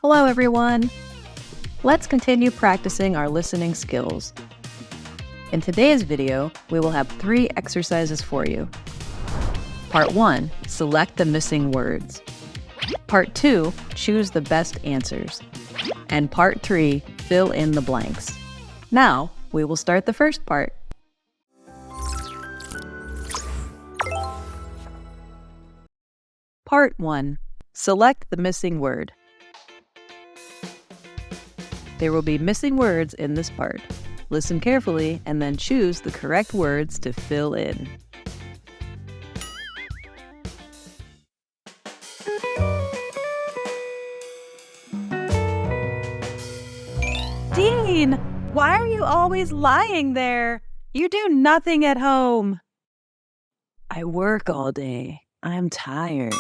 Hello, everyone. Let's continue practicing our listening skills. In today's video, we will have 3 exercises for you. Part 1, select the missing words. Part 2, choose the best answers. And Part 3, fill in the blanks. Now, we will start the first part. Part 1, select the missing word. There will be missing words in this part. Listen carefully and then choose the correct words to fill in. Dean, why are you always lying there? You do nothing at home. I work all day. I'm tired.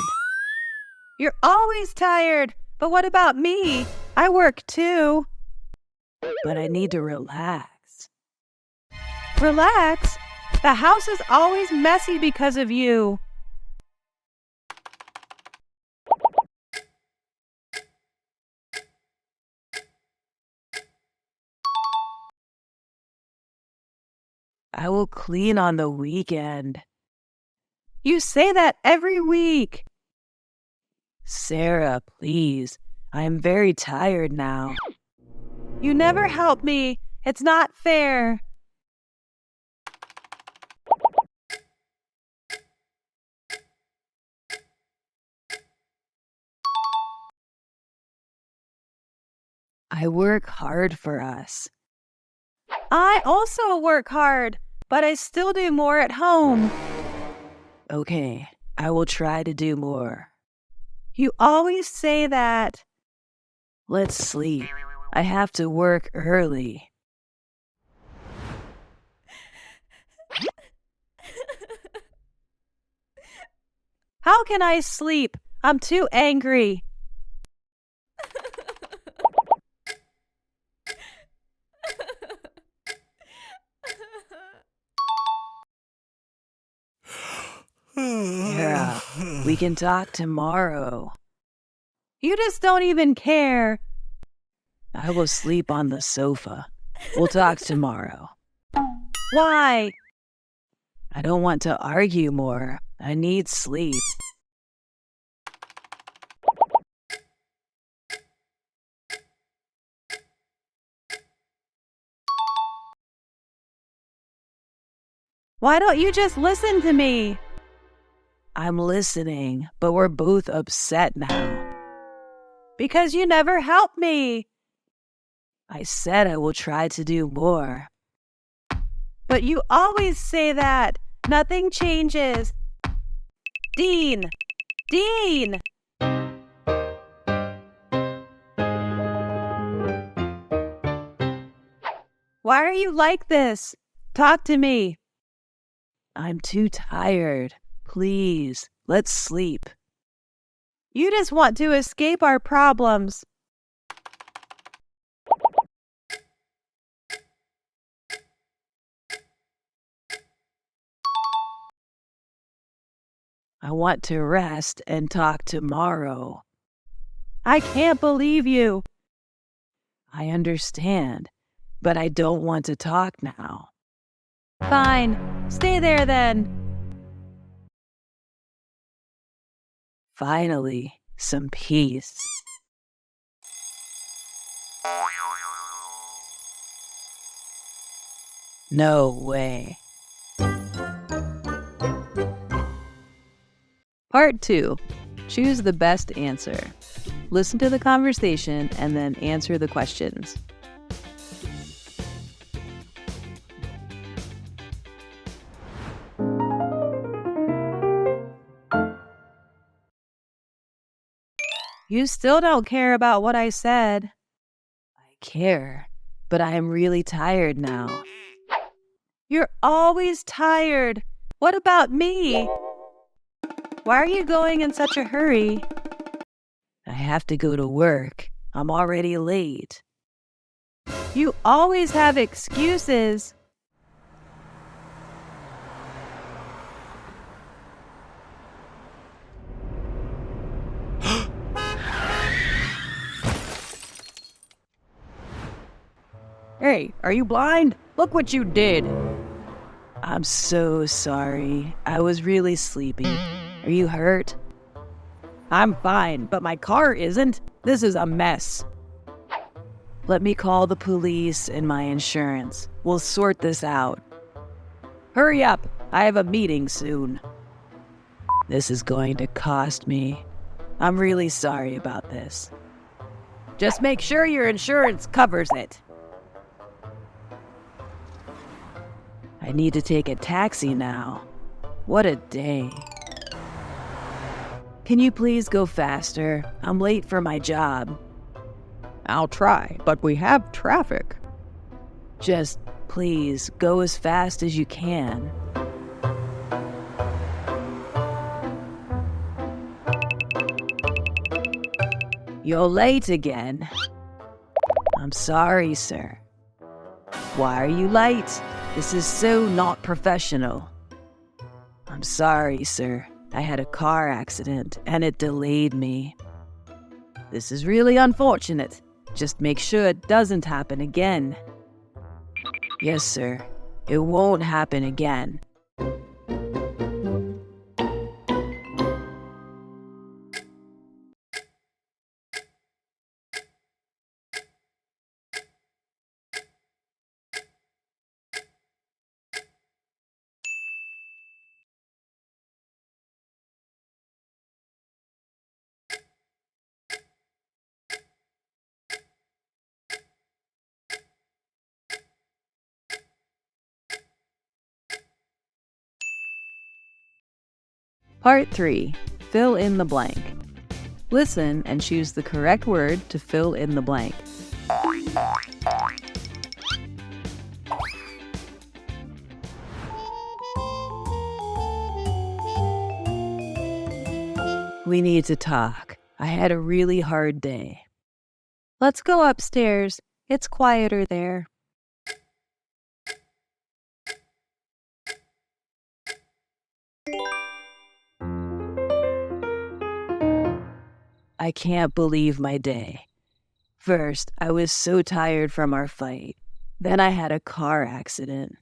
You're always tired. But what about me? I work too. But I need to relax. Relax. The house is always messy because of you. I will clean on the weekend. You say that every week. Sarah, please. I am very tired now. You never help me. It's not fair. I work hard for us. I also work hard, but I still do more at home. Okay, I will try to do more. You always say that. Let's sleep. I have to work early. How can I sleep? I'm too angry. Sarah, we can talk tomorrow. You just don't even care. I will sleep on the sofa. We'll talk tomorrow. Why? I don't want to argue more. I need sleep. Why don't you just listen to me? I'm listening, but we're both upset now. Because you never help me. I said I will try to do more. But you always say that. Nothing changes. Dean! Dean! Why are you like this? Talk to me. I'm too tired. Please, let's sleep. You just want to escape our problems. I want to rest and talk tomorrow. I can't believe you. I understand, but I don't want to talk now. Fine. Stay there then. Finally, some peace. No way. Part 2. Choose the best answer. Listen to the conversation and then answer the questions. You still don't care about what I said. I care, but I am really tired now. You're always tired. What about me? Why are you going in such a hurry? I have to go to work. I'm already late. You always have excuses. Hey, are you blind? Look what you did. I'm so sorry. I was really sleepy. Are you hurt? I'm fine, but my car isn't. This is a mess. Let me call the police and my insurance. We'll sort this out. Hurry up. I have a meeting soon. This is going to cost me. I'm really sorry about this. Just make sure your insurance covers it. I need to take a taxi now. What a day. Can you please go faster? I'm late for my job. I'll try, but we have traffic. Just please go as fast as you can. You're late again. I'm sorry, sir. Why are you late? This is so not professional. I'm sorry, sir. I had a car accident and it delayed me. This is really unfortunate. Just make sure it doesn't happen again. Yes, sir. It won't happen again. Part 3. Fill in the blank. Listen and choose the correct word to fill in the blank. We need to talk. I had a really hard day. Let's go upstairs. It's quieter there. I can't believe my day. First, I was so tired from our fight. Then I had a car accident.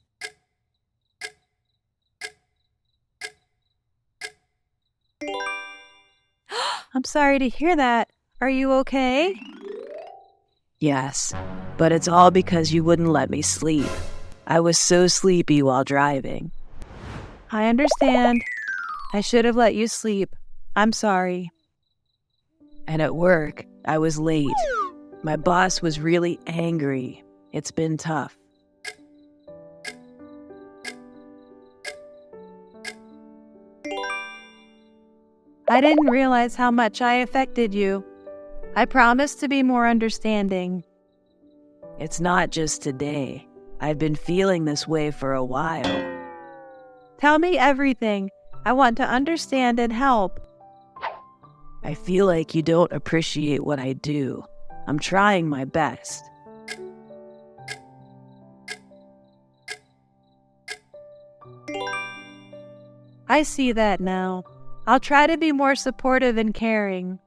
I'm sorry to hear that. Are you okay? Yes, but it's all because you wouldn't let me sleep. I was so sleepy while driving. I understand. I should have let you sleep. I'm sorry. And at work, I was late. My boss was really angry. It's been tough. I didn't realize how much I affected you. I promise to be more understanding. It's not just today. I've been feeling this way for a while. Tell me everything. I want to understand and help. I feel like you don't appreciate what I do. I'm trying my best. I see that now. I'll try to be more supportive and caring.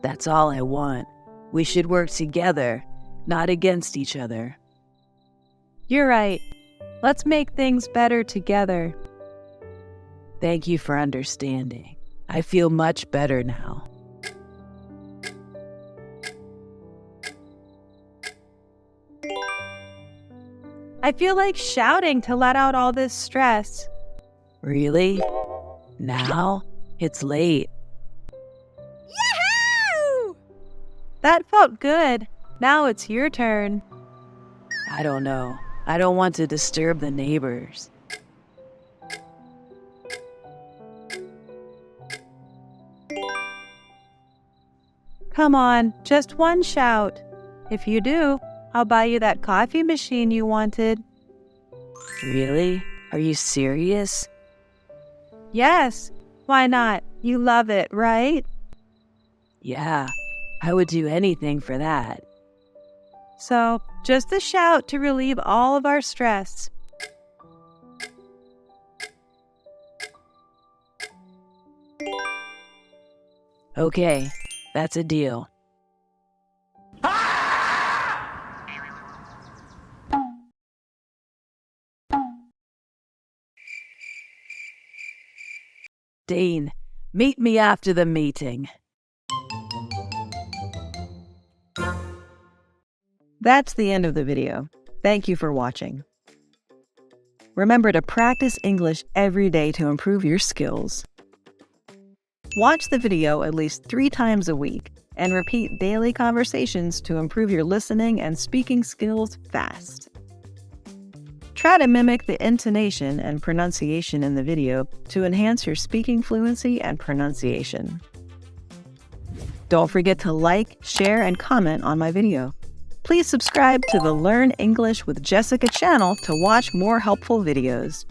That's all I want. We should work together, not against each other. You're right. Let's make things better together. Thank you for understanding. I feel much better now. I feel like shouting to let out all this stress. Really? Now? It's late. Yahoo! That felt good. Now it's your turn. I don't know. I don't want to disturb the neighbors. Come on, just one shout. If you do, I'll buy you that coffee machine you wanted. Really? Are you serious? Yes. Why not? You love it, right? Yeah, I would do anything for that. So, just a shout to relieve all of our stress. Okay, that's a deal. 16. Meet me after the meeting. That's the end of the video. Thank you for watching. Remember to practice English every day to improve your skills. Watch the video at least 3 times a week and repeat daily conversations to improve your listening and speaking skills fast. Try to mimic the intonation and pronunciation in the video to enhance your speaking fluency and pronunciation. Don't forget to like, share, and comment on my video. Please subscribe to the Learn English with Jessica channel to watch more helpful videos.